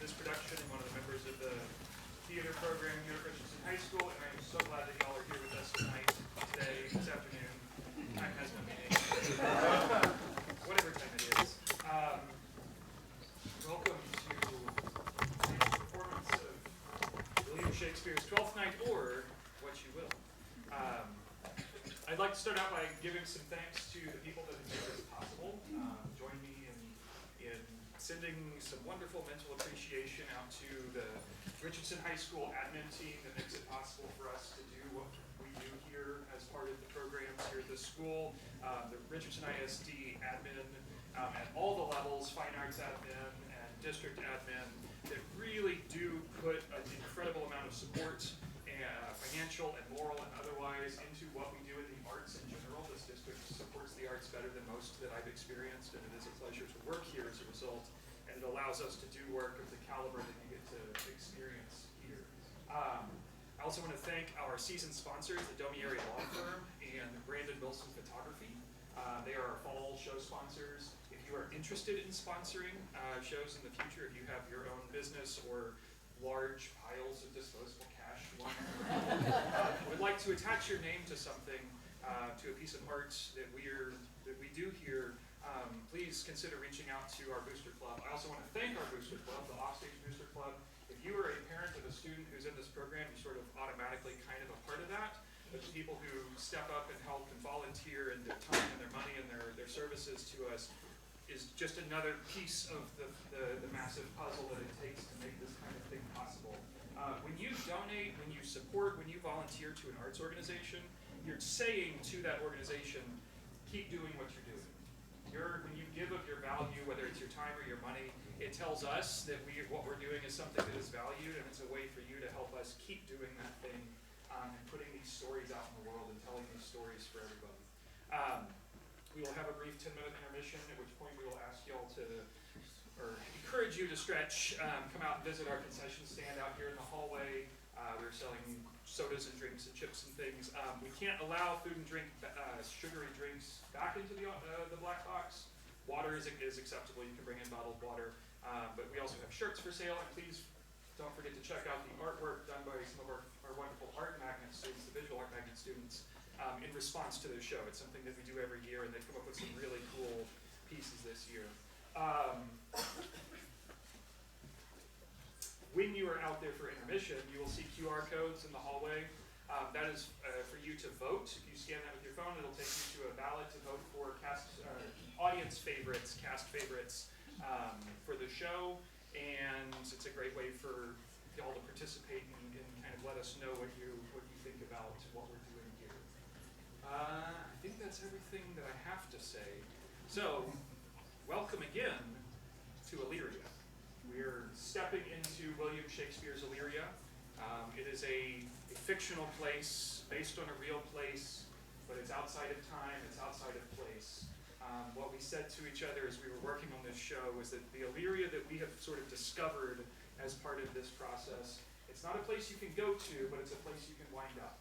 this production and one of the members of the theater program here at Richardson High School, and I am so glad that y'all are here with us tonight, today, this afternoon. Time has no meaning. Whatever time it is. Welcome to the performance of William Shakespeare's Twelfth Night, or What You Will. I'd like to start out by giving some thanks to the people that have made this possible. Join me in sending some wonderful mental appreciation out to the Richardson High School admin team that makes it possible for us to do what we do here as part of the programs here at the school. The Richardson ISD admin at all the levels, fine arts admin and district admin, that really do put an incredible amount of support, financial and moral and otherwise, into what we do in the arts in general. This district supports the arts better than most that I've experienced, and it is a pleasure to work here as a result, and it allows us to do work of the caliber that you get to experience here. I also want to thank our season sponsors, the Domi Area Law Firm and Brandon Wilson Photography. They are our fall show sponsors. If you are interested in sponsoring shows in the future, if you have your own business or large piles of disposable cash, would like to attach your name to something, to a piece of art that we do here, please consider reaching out to our Booster Club. I also want to thank our Booster Club, the Offstage Booster Club. If you are a parent of a student who's in this program, you're sort of automatically kind of a part of that. But the people who step up and help and volunteer and their time and their money and their services to us is just another piece of the massive puzzle that it takes to make this kind of thing possible. When you donate, when you support, when you volunteer to an arts organization, you're saying to that organization, keep doing what you're doing. When you give of your value, whether it's your time or your money, it tells us that what we're doing is something that is valued, and it's a way for you to help us keep doing that thing, and putting these stories out in the world and telling these stories for everybody. We will have a brief 10-minute intermission, at which point we will ask y'all to, or encourage you to stretch, come out and visit our concession stand out here in the hallway. We're selling sodas and drinks and chips and things. We can't allow food and drink, sugary drinks back into the black box. Water is acceptable. You can bring in bottled water. But we also have shirts for sale, and please don't forget to check out the artwork done by some of our wonderful art magnet students, the visual art magnet students, in response to the show. It's something that we do every year, and they've come up with some really cool pieces this year. When you are out there for intermission, you will see QR codes in the hallway. That is for you to vote. If you scan that with your phone, it'll take you to a ballot to vote for audience favorites, cast favorites for the show. And it's a great way for y'all to participate and kind of let us know what you think about what we're doing here. I think that's everything that I have to say. So, welcome again to Illyria. We're stepping into William Shakespeare's Illyria. It is a fictional place based on a real place, but it's outside of time, it's outside of place. What we said to each other as we were working on this show was that the Illyria that we have sort of discovered as part of this process, it's not a place you can go to, but it's a place you can wind up.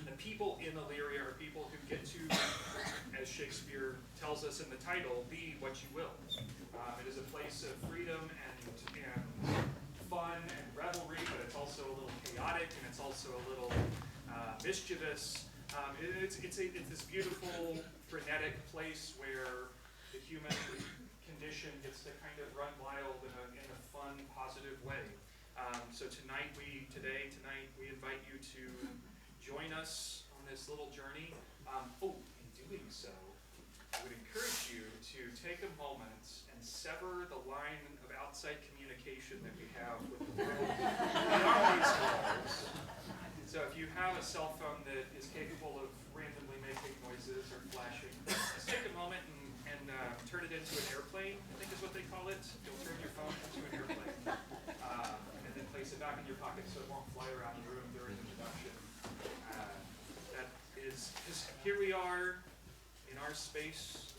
The people in Illyria are people who get to, as Shakespeare tells us in the title, be what you will. It is a place of freedom and fun and revelry, but it's also a little chaotic, and it's also a little mischievous. It's this beautiful, frenetic place where the human condition gets to kind of run wild in a fun, positive way. So tonight we invite you to join us on this little journey. In doing so, I would encourage you to take a moment and sever the line of outside communication that we have with the world beyond these walls. So if you have a cell phone that is capable of randomly making noises or flashing, just take a moment and turn it into an airplane, I think is what they call it. You'll turn your phone into an airplane. And then place it back in your pocket so it won't fly around the room during the production. That is, because here we are in our space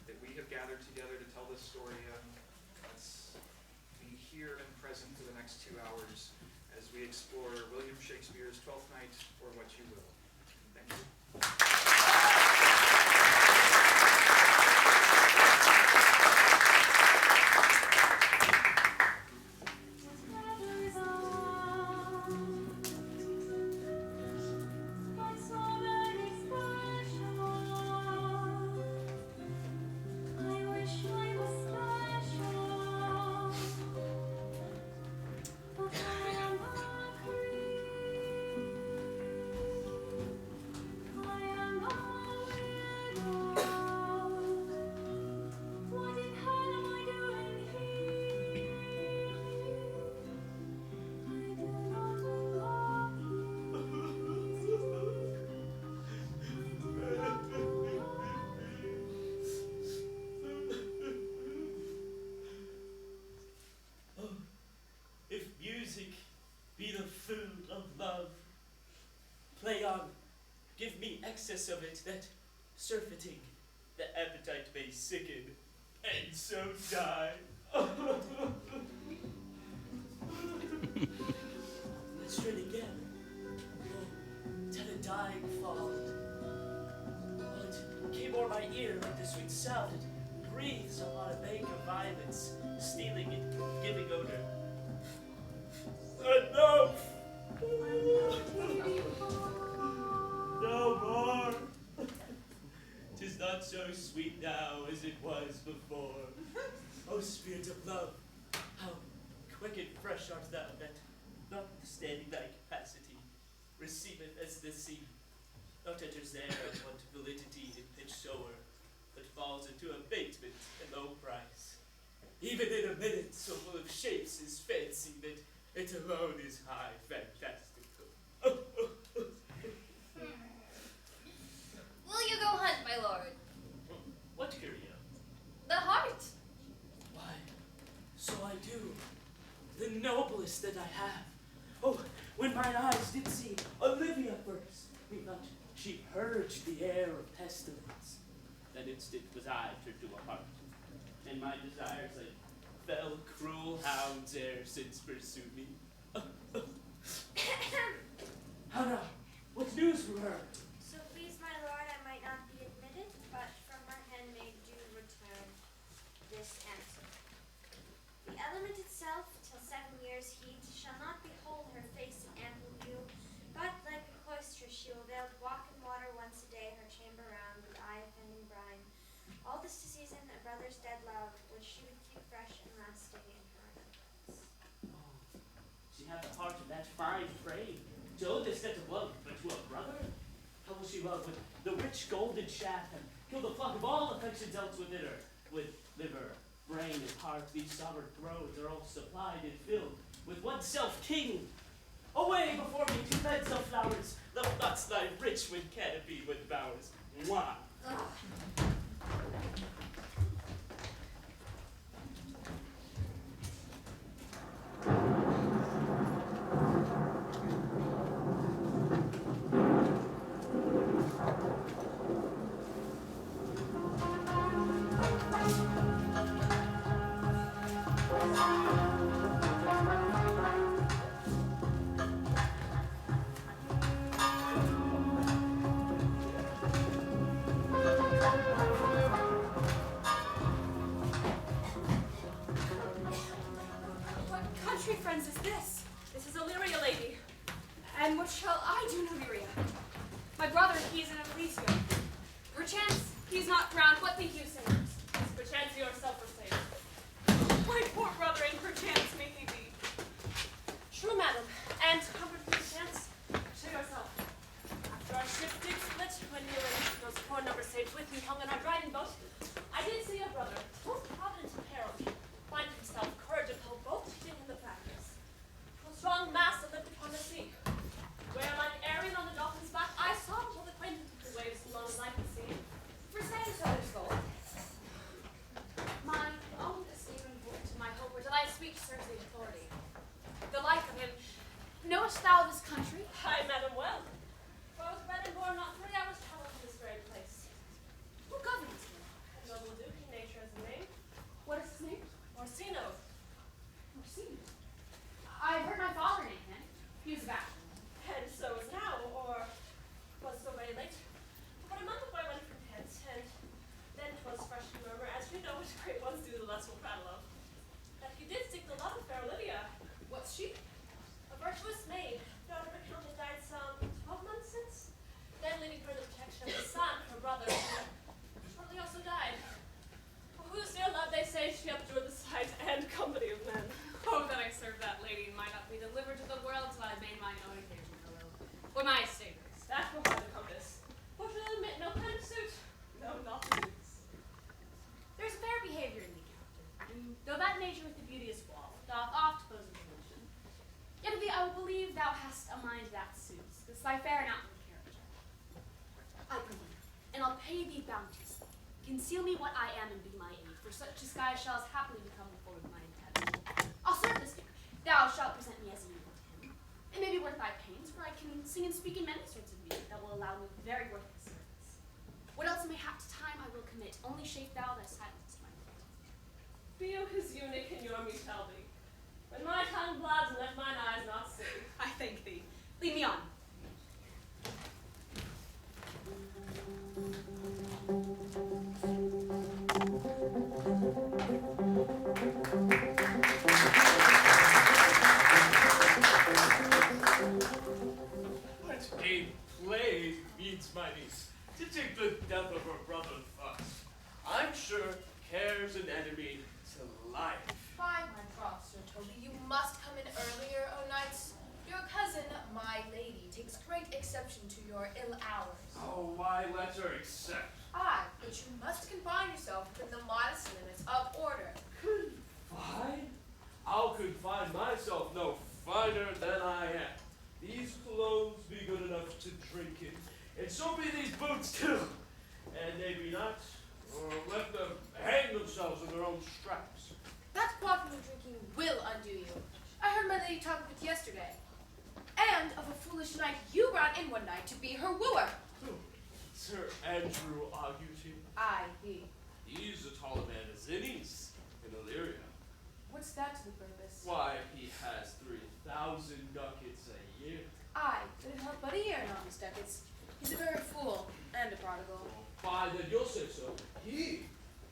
that we have gathered together to tell this story in. Let's be here and present for the next 2 hours as we explore William Shakespeare's Twelfth Night, or What You Will. Thank you. excess of it that surfeiting, the appetite may sicken, and so die. Let's try it again. Oh, tell a dying fall. Oh, it came o'er my ear like the sweet sound. It breathes upon a bank of violets, stealing and giving odor. Enough! No more! 'Tis not so sweet now as it was before. O spirit of love, how quick and fresh art thou, that, notwithstanding thy capacity, receiveth as the sea, not enters there at what validity in pitch sower, but falls into abatement and low price. Even in a minute so full of shapes is fancy that it alone is high fantastical. Will you go hunt, my lord? What curio? The heart. Why, so I do, the noblest that I have. Oh, when mine eyes did see Olivia first, methought she purged the air of pestilence. That instant was I turned to a heart, and my desires like fell cruel hounds e'er since pursue me. How now? What's news from her? So please, my lord, I might not be admitted, but from her handmaid do return this answer. The element itself, till 7 years' heat, shall not behold her face in ample view, but like a cloistress she will veiled walk in water once a day, her chamber round, with eye offending brine. All this to season a brother's dead love, which she would keep fresh and lasting in her remembrance. Oh, she hath the heart of that fine frame, to owe this debt of love, but to a brother? How will she love with the rich golden shaft, and kill the flock of all affections else within her? With liver, brain, and heart, these sovereign thrones are all supplied and filled with one self-king. Away before me, two beds of flowers, love not thy rich with canopy with bowers. Mwah! What country, friends, is this? This is Illyria, lady. And what shall I do in Illyria? My brother, he is in Elysium. Perchance he's not crowned. What think you, sailors? Perchance yourself are sailors. My poor brother, and perchance may he be. True, madam. And comfort perchance to yourself. After our ship did split, when you and those poor numbers saved with me hung on our riding boat, I did see your brother, most provident in peril, find himself courage and hope both in the practice. A strong mast that lived upon the sea, where like Ariel on the dolphin's back, I saw him with acquaintance with the waves as long as I could see. For saying so is gold. My own esteem and hope to my hope, or till I speak serves the authority. The like of him. Knowest thou this country? Aye, madam, well. For I was bred and born not 3 hours travel from this very place. Who governs him? A noble duke in nature as a name. What is his name? Orsino. Orsino? I've heard my father name him. He was a bachelor. And so is now, or was so very late. But a month ago I went from hence, and then 'twas fresh to murmur, as you know what great ones do, the less will prattle of, that he did seek the love of fair Olivia. What's she? A virtuous maid, daughter of a count that died some 12 months since. Then leaving her the protection of his son, her brother, who shortly also died. For whose dear love they say she abjured the sight and company of men. Oh, that I served that lady, and might not be delivered to the world till I made mine own occasion hello. For my estate is. That will have the compass. For she'll admit no kind of suit. No, not the suits. There's fair behavior in thee, captain. Though that nature with the beauteous wall doth oft pose a delusion, yet of thee I will believe thou hast a mind that suits this thy fair and outward character. I believe, and I'll pay thee bounteously. Conceal me what I am and be my aid, for such disguise shall as happily become the form of my intent. I'll serve this duke. Thou shalt present me as an equal to him. It may be worth thy pains, for I can sing and speak in many sorts of music that will allow me very worth his service. only shape thou thy silence, my lord. Be you his eunuch in your mutuality. When my tongue blabs, let mine eyes not see. I thank thee. Lead me on. What a plague meets my niece to take the death of her brother thus. I'm sure care's an enemy to life. By my troth, Sir Toby, you must come in earlier, O knights. Your cousin, my lady, takes great exception to your ill hours. Oh, why let her accept? Aye, but you must confine yourself within the modest limits of order. Confine? I'll confine myself no finer than I am. These clothes be good enough to drink in, and so be these boots too. And they be not, or let them hang themselves in their own straps. That quaffing and drinking will undo you. I heard my lady talk of it yesterday. And of a foolish knight you brought in one night to be her wooer. Who? Sir Andrew Aguty. Aye, he. He's a taller man as Innies in Illyria. What's that to the purpose? Why, he has 3,000 ducats a year. Aye, but it helped but a year in all his ducats. He's a very fool and a prodigal. Why, then you'll say so. He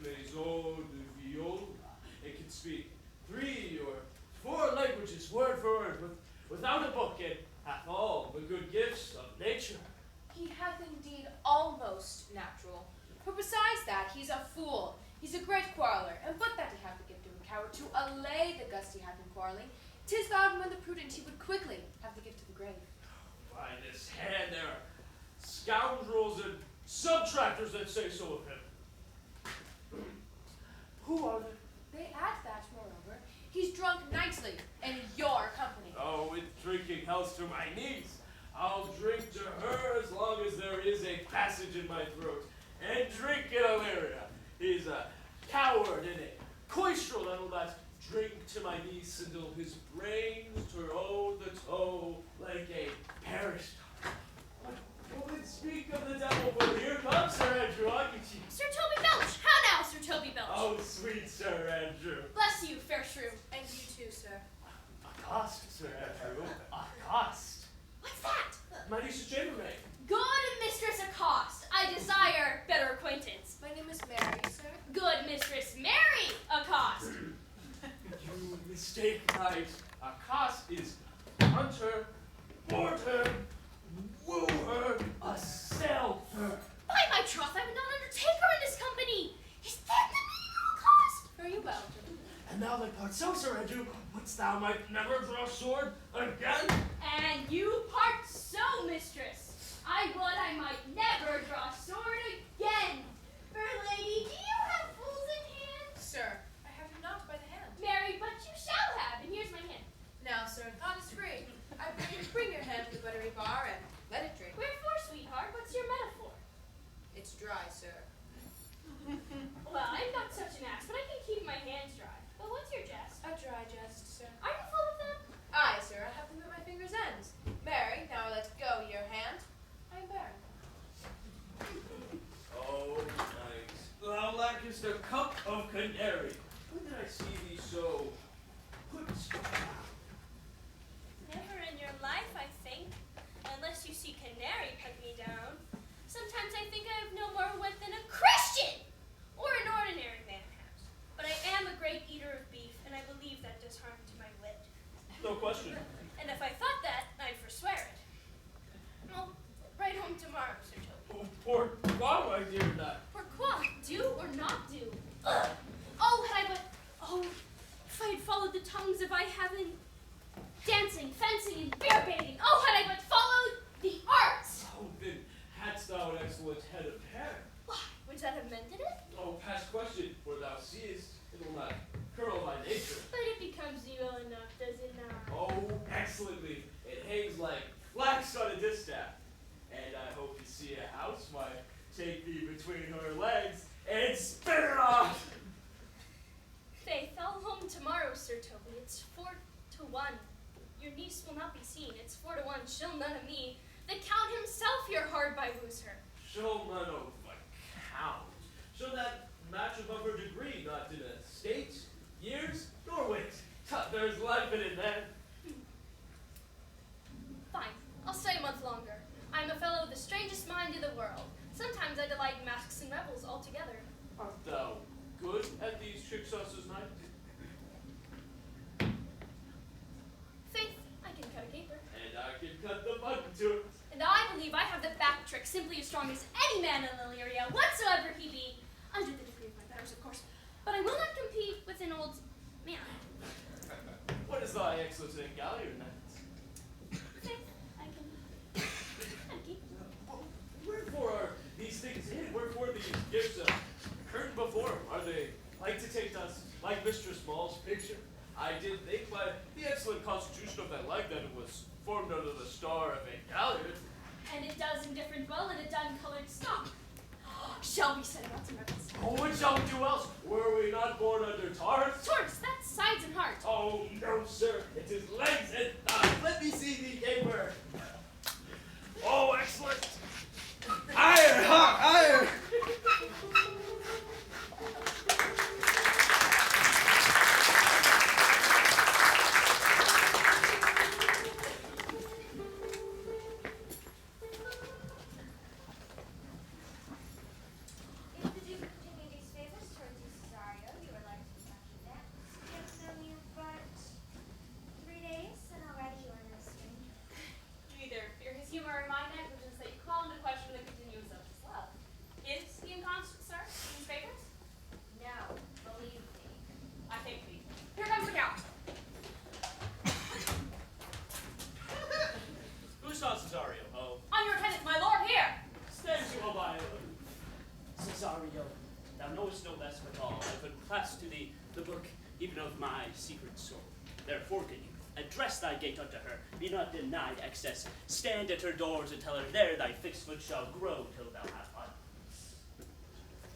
plays old viola and can speak 3 or 4 languages word for word without a book, and hath all the good gifts of nature. He hath indeed almost natural. For besides that, he's a fool. He's a great quarreller, and but that he hath the gift of a coward to allay the gust he hath in quarrelling, 'tis thought when the prudent he would quickly have the gift of the grave. By this hand, there are scoundrels and subtractors that say so of him. Who are they? They add that, moreover, he's drunk nightly in your company. Oh, with drinking health to my knees. I'll drink to her as long as there is a passage in my throat. And drink in Illyria. He's a coward and a coistrel that will not drink to my niece until his brains turn the toe like a parish dog. What would speak of the devil, but here comes Sir Andrew Aguty. Sir Toby Belch! How now, Sir Toby Belch? Oh, sweet Sir Andrew. Bless you, fair shrew. And you too, sir. Accost, Sir Andrew. Accost. What's that? My niece is chambermaid. Good Mistress Accost. I desire better acquaintance. My name is Mary, sir. Good Mistress Mary Accost. You mistake, knight. Accost is hunter, board her, woo her, assail her. By my troth, I would not undertake her in this company. Is that the meaning of Accost? Very well. And now thy part so, Sir Andrew, wouldst thou might never draw sword again? And you part so, mistress. I would I might never draw sword again. Fair lady, do you have fools in hand? Sir, I have you not by the hand. Mary, but you shall have, and here's my hand. Now, sir, thought is free. I bring your hand to the buttery bar and let it drink. Wherefore, sweetheart, what's your metaphor? It's dry, sir. Well, I'm not such an ass, but I can keep my hands dry. But what's your jest? A dry jest, sir. Are you full of them? Aye, sir, I have them at my fingers' ends. Mary, now let go your hand. I am barren. Oh, knight, thou lackest a cup of canary. When did I see thee so put down? Never in your life, I think, unless you see Canary put me down. Sometimes I think I have no more wit than a Christian or an ordinary man has. But I am a great eater of beef, and I believe that does harm to my wit. No question. And if I thought that, I'd forswear it. I'll ride home tomorrow, Sir Toby. Oh, pourquoi, my dear knight? Pourquoi? Do or not do? Ugh. Oh, had I but... Oh, if I had followed the tongues of I haven't... Dancing, fencing, and bear baiting. Oh, had I but followed the arts! Oh, then hadst thou an excellent head of hair. Why, would that have mended it? Oh, past question, for thou seest, it will not curl by nature. But it becomes you well enough, does it not? Oh, excellently. It hangs like flax on a distaff. And I hope you see a housewife take thee between her legs and spin it off. Faith, I'll home tomorrow, Sir Toby. It's 4-1. Your niece will not be seen. It's 4-1. She'll none of me. The Count himself your hard by woos her. She'll none of the count. Show that match above her degree, not in a state, years, nor weight. There's life in it, man. Fine. I'll stay a month longer. I'm a fellow of the strangest mind in the world. Sometimes I delight in masks and revels altogether. Art thou good at these tricksauces, knight? Faith, I can cut a caper. And I can cut the button to it. And I believe I have the back trick simply as strong as any man in Illyria, whatsoever he be, under the degree of my betters, of course. But I will not compete with an old man. What is thy excellence in galliard, knight? Faith, I can keep. Wherefore are these things hid? Wherefore these gifts curtained before him? Are they like to take us, like Mistress Mall's picture? I did think by the excellent constitution of that leg that it was formed under the star of a galliard. And it does indifferent well in a dun-colored stock. Shall we set about some rebels? Oh, what shall we do else? Were we not born under Taurus? Taurus, that's sides and heart. Oh, no, sir. It is legs and thighs. Let me see thee caper. Oh, excellent. Iron, hot iron! If the Duke continued these favors towards you, Cesario, you are like to be lucky that. We have known you but 3 days, and already you are no stranger. Neither fear his humor or my negligence that you call into question the continuance of his love. Is he inconstant, sir, in his favors? No, believe me. I think we. Here comes the count. Who saw Cesario? Oh, On your attendance, my lord, here! stand to a while. Cesario, thou knowest no less withal. I put class to thee the book even of my secret soul. Therefore, good youth, address thy gate unto her. Be not denied access. Stand at her doors and tell her there thy fixed foot shall grow till thou have utterance.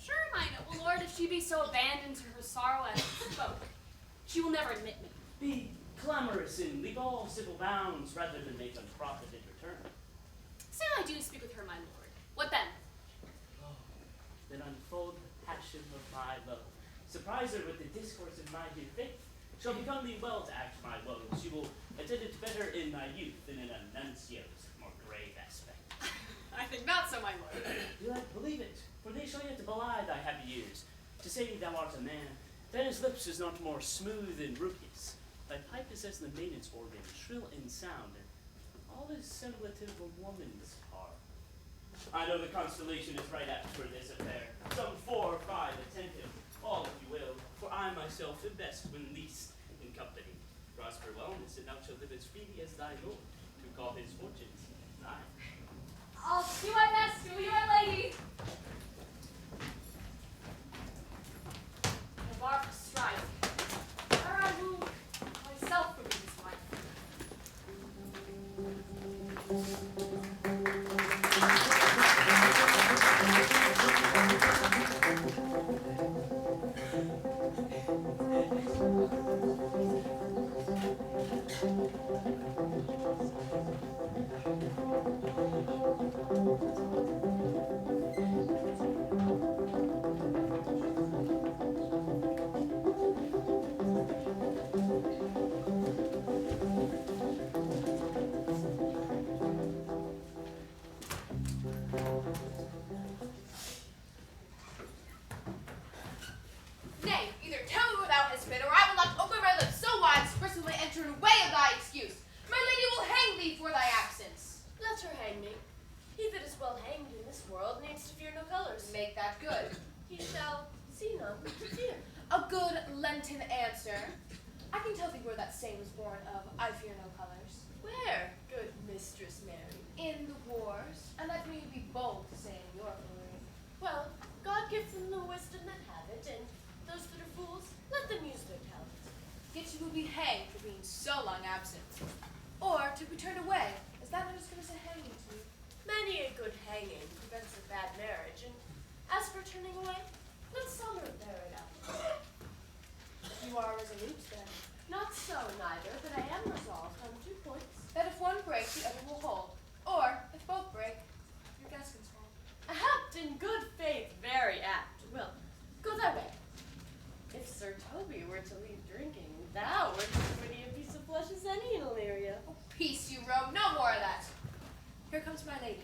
Sure, my noble lord, if she be so abandoned to her sorrow as she spoke, she will never admit me. Be clamorous and leave all civil bounds rather than make unprofit in return. Say I do speak with her, my lord. What then? Oh, then unfold the passion of my love. Surprise her with the discourse of my dear faith. Shall become thee well to act my woes. She will attend it better in thy youth than in a nuncio's more grave aspect. I think not so, my lord. Do I believe it? For they shall yet belie thy happy years. To say thou art a man, then his lips is not more smooth and rubious. Thy pipe is as the maiden's organ, shrill in sound, and all is semblative of a woman's heart. I know the constellation is right apt for this affair. Some 4 or 5 attend him, all if you will, for I myself am best when least in company. Prosper wellness, and thou shalt live as freely as thy lord, to call his fortunes thine. I'll do my best to be your lady. The bar for strife. Where I woo myself would be his wife. Nay, either tell me what thou hast been, or I will not open my lips so wide as person may enter in way of thy excuse. My lady will hang thee for thy absence. Let her hang me. He that is well hanged in this world needs to fear no colors. Make that good. He shall see none to fear. A good Lenten answer. I can tell thee where that saying was born of, I fear no colors. Where, good Mistress Mary? In the wars, and let me be bold to say in your glory. Well, God gives them the wisdom that have it, and those that are fools, let them use their talent. Yet you will be hanged for being so long absent. Or to be turned away. Is that not as good as a hanging to you? Many a good hanging prevents a bad marriage, and as for turning away, let summer bear it out. You are resolute then. Not so, neither, but I am resolved on 2 points. That if one break, the other will hold. Or, if both break, your gaskins hold. Apt in good faith, very apt. Well, my lady.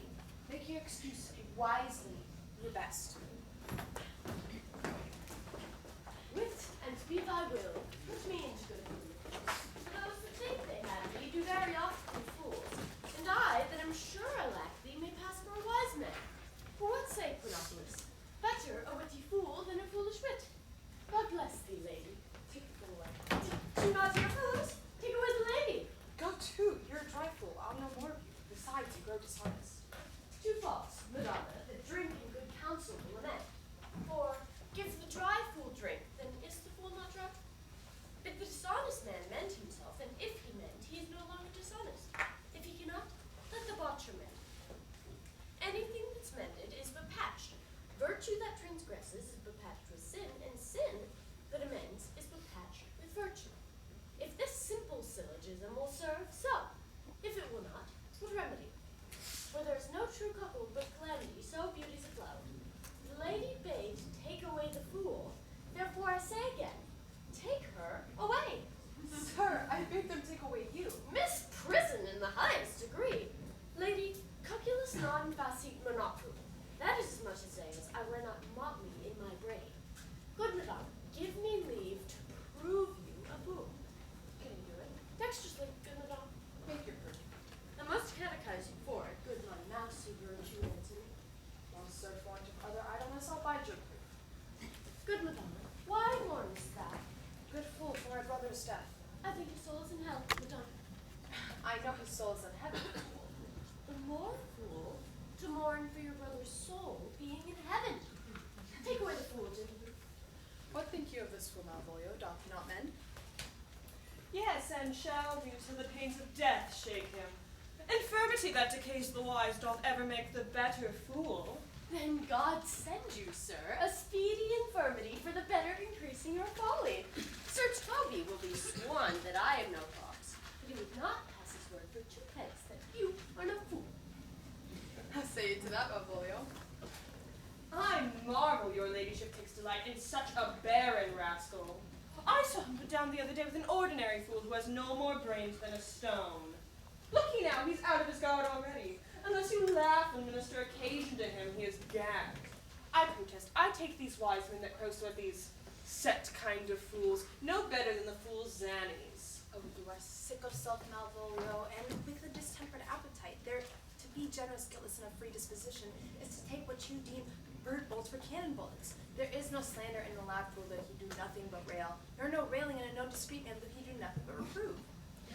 Make your excuse wisely, your best. Wit and speak I will, put me into good humor. For those that think they have me do very often fools, and I, that am sure I lack thee, may pass for a wise man. For what sake, Monopolis? Better a witty fool than a foolish wit. God bless thee, lady. Take the away. Do not your fellows. Take away the lady. Go to, you're a dry fool. I'll know more of you. Besides, you grow dishonest. Two faults, Madonna, that drink and good counsel will lament. For, give the dry fool drink, then is the fool not drunk? Bid the dishonest man mend himself, and if he mend, he is no longer dishonest. If he cannot, let the botcher mend. Anything that's mended is but patched. Virtue that transgresses is but patched with sin, and sin that amends is but patched with virtue. If this simple syllogism will serve, so. If it will not, what remedy? For there is no true couple but calamity, so beauty's a flow. The lady bade take away the fool, therefore I say again, take her away. Sir, I bid them take away you. Miss Prison in the highest degree. Lady, calculus non facit monoculum. That is as much as say as I will not mock me in my brain. Good madame, give me leave to prove you a fool. Can you do it? Dexterously, good madame. Make your proof. I must catechize you for it, good my mousy virtue answer me. While so fond of other idleness, I'll bide your proof. Good madame, why mournest thou? Good fool for my brother's death. I think his soul is in hell, madame. I know his soul is in heaven. The more fool to mourn for your brother's soul being in heaven. Take away the fool, gentlemen. What think you of this fool, Malvolio? Doth he not mend? Yes, and shall do till the pains of death shake him. Infirmity that decays the wise doth ever make the better fool. Then God send you, sir, a speedy infirmity for the better increasing your folly. Sir Toby will be sworn that I am no fox, but he would not pass his word for 2 pence that you are no fool. How say you to that, Malvolio? I marvel your ladyship takes delight in such a barren rascal. I saw him put down the other day with an ordinary fool who has no more brains than a stone. Looky now, he's out of his guard already. Unless you laugh and minister occasion to him, he is gagged. I protest, I take these wise men that crow so at these set kind of fools no better than the fool's zannies. Oh, you are sick of self, Malvolio, and with a distempered appetite. There, to be generous, guiltless, and a free disposition is to take what you deem bird bolts for cannon bullets. There is no slander in the loud fool that he do nothing but rail, nor no railing in a no discreet man that he do nothing but reprove.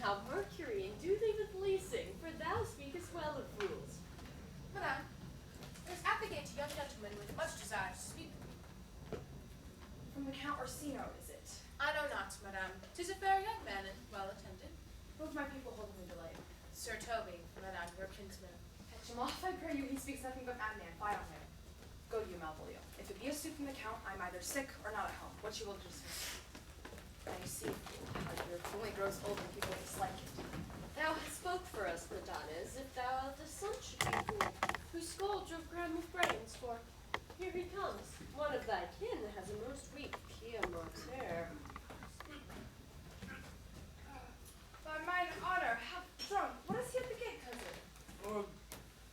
Now, Mercury, do thee with leasing, for thou speakest well of fools. Madame, there's at the gate a young gentleman with much desire to speak. From the Count Orsino, is it? I know not, madame. 'Tis a fair young man and well attended. Both my people hold me delayed. Sir Toby, madame, your kinsman. Fetch him off, I pray you. He speaks nothing but madman. Fie on him. Go you, Malvolio. If it be a suit from the Count, I'm either sick or not at home. What you will dismiss. Now you see, how your only grows old when people dislike it. Thou hast spoke for us, Madonna, as if thou eldest son should be fool, whose skull drove Graham with brains, for here he comes. One of thy kin has a most weak Piemonter. By mine honor, half drunk. What is he at the gate, cousin?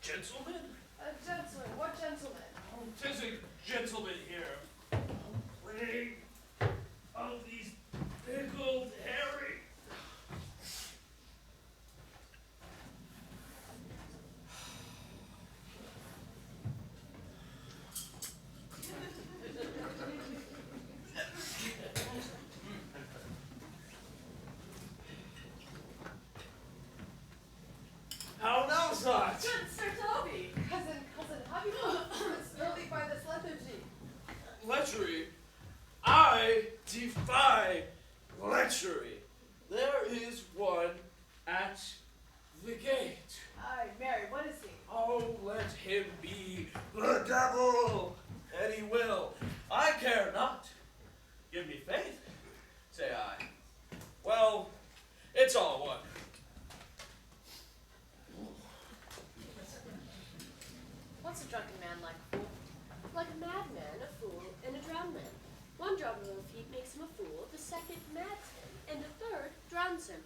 Gentlemen? A gentleman. What gentleman? Oh, 'tis a gentleman here. Plague of these pickled herring. How now, Sarge? Good Sir Toby! Cousin, how do you know it's early by this lethargy? Lechery? I defy lechery. There is one at the gate. Aye, Mary, what is he? Oh, let him be the devil, and he will. I care not. Give me faith, say I. Well, it's all one. What's a drunken man like a fool? Like a madman, a fool, and a drowned man. One drop of a feet makes him a fool, the second mads him, and the third drowns him.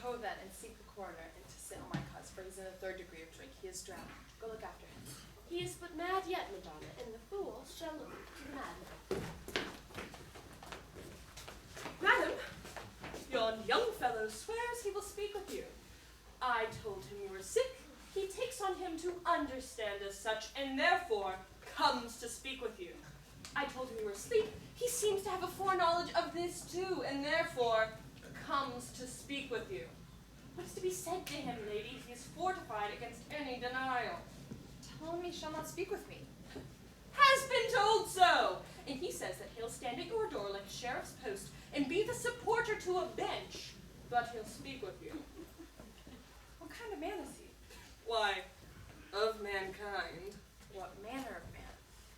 Go then and seek the coroner and to sit on my cause, for he's in the 3rd degree of drink. He is drowned. Go look after him. He is but mad yet, Madonna, and the fool shall look to the madman. Madam, yon young fellow swears he will speak with you. I told him you were sick. He takes on him to understand as such, and therefore comes to speak with you. I told him you were asleep. He seems to have a foreknowledge of this too, and therefore comes to speak with you. What is to be said to him, lady? He is fortified against any denial. Tell him he shall not speak with me. Has been told so! And he says that he'll stand at your door like a sheriff's post and be the supporter to a bench, but he'll speak with you. What kind of man is he? Why, of mankind. What manner of man?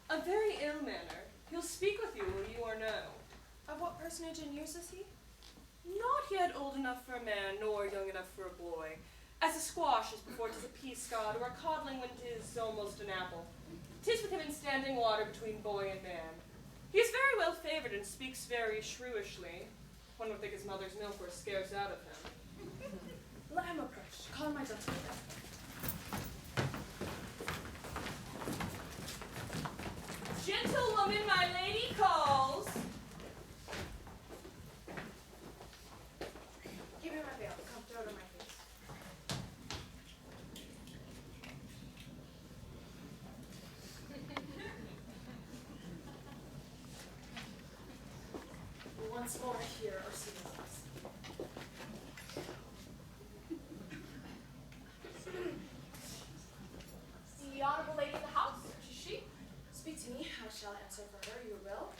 A very ill manner. He'll speak with you, will you or no? Of what personage and years is he? Not yet old enough for a man, nor young enough for a boy. As a squash is before 'tis a peace god, or a codling when 'tis almost an apple. 'Tis with him in standing water between boy and man. He is very well favored and speaks very shrewishly. One would think his mother's milk were scarce out of him. Let him approach. Call my gentleman. Gentlewoman, my lady calls. Give me my veil. Come throw it on my face. Once more here are citizens. The honorable lady of the house, which is she? Speak to me, I shall answer for her, you will.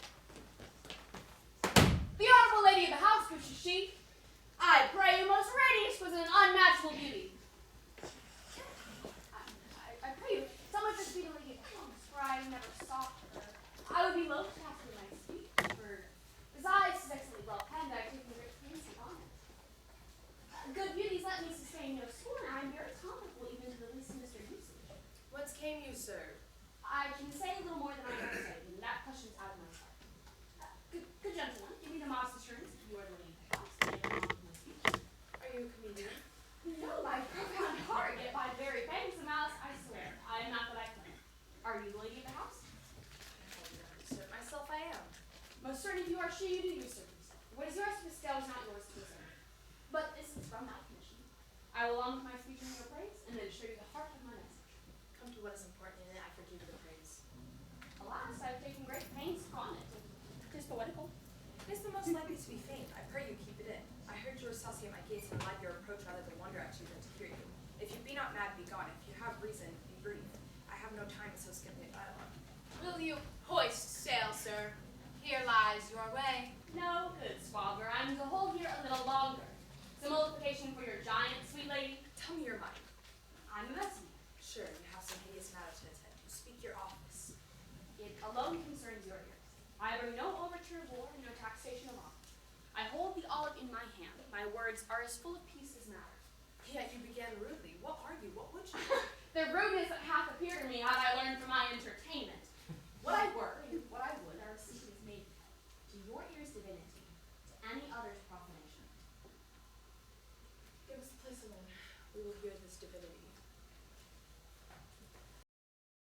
The honorable lady of the house, which is she? I pray you, most radiant, was an unmatchable beauty. I pray you, tell me this be the lady of the house, for I never saw her. I would be loath to ask her my speech, for besides, is excellently well penned, I take great pains upon it. Good beauties let me sustain no scorn, I am very tolerable even to the least minister usage. Whence came you, sir? I can say a little more than I have to say, and that question's out of my sight. Good gentleman, give me the modest assurance that you are the lady of the house, and I am my speech. Are you a comedian? No, by profound heart, yet by very fangs of malice, I swear, I am not what I claim. Are you the lady of the house? Assert myself I am. Most certain if you are she, you do usurp yourself. What is yours to bestow is not yours to assert. But this is from that commission. I will along with my speech in your praise, and then show you the heart of my message. Come to what is important in it, I forgive you the praise. Alas, I have taken great pains upon it. Tis poetical. It is the most likely to be famed. I pray you keep it in. I heard you were saucy at my gates and allowed your approach rather to wonder at you than to hear you. If you be not mad, be gone. If you have reason, be brief. I have no time so skipping dialogue. Will you hoist sail, sir? Here lies your way. No, good squabber, I'm to hold here a little longer. Some multiplication for your giant, sweet lady. Tell me your mind. I'm a messenger. Sure, you have some hideous matter to attend. You speak your office. It alone concerns your ears. I bring no overture of war and no taxation of honor. I hold the olive in my hand. My words are as full of peace as matter. Yet you began rudely. What are you? What would you? The rudeness that hath appeared to me had I learned from my entertainment.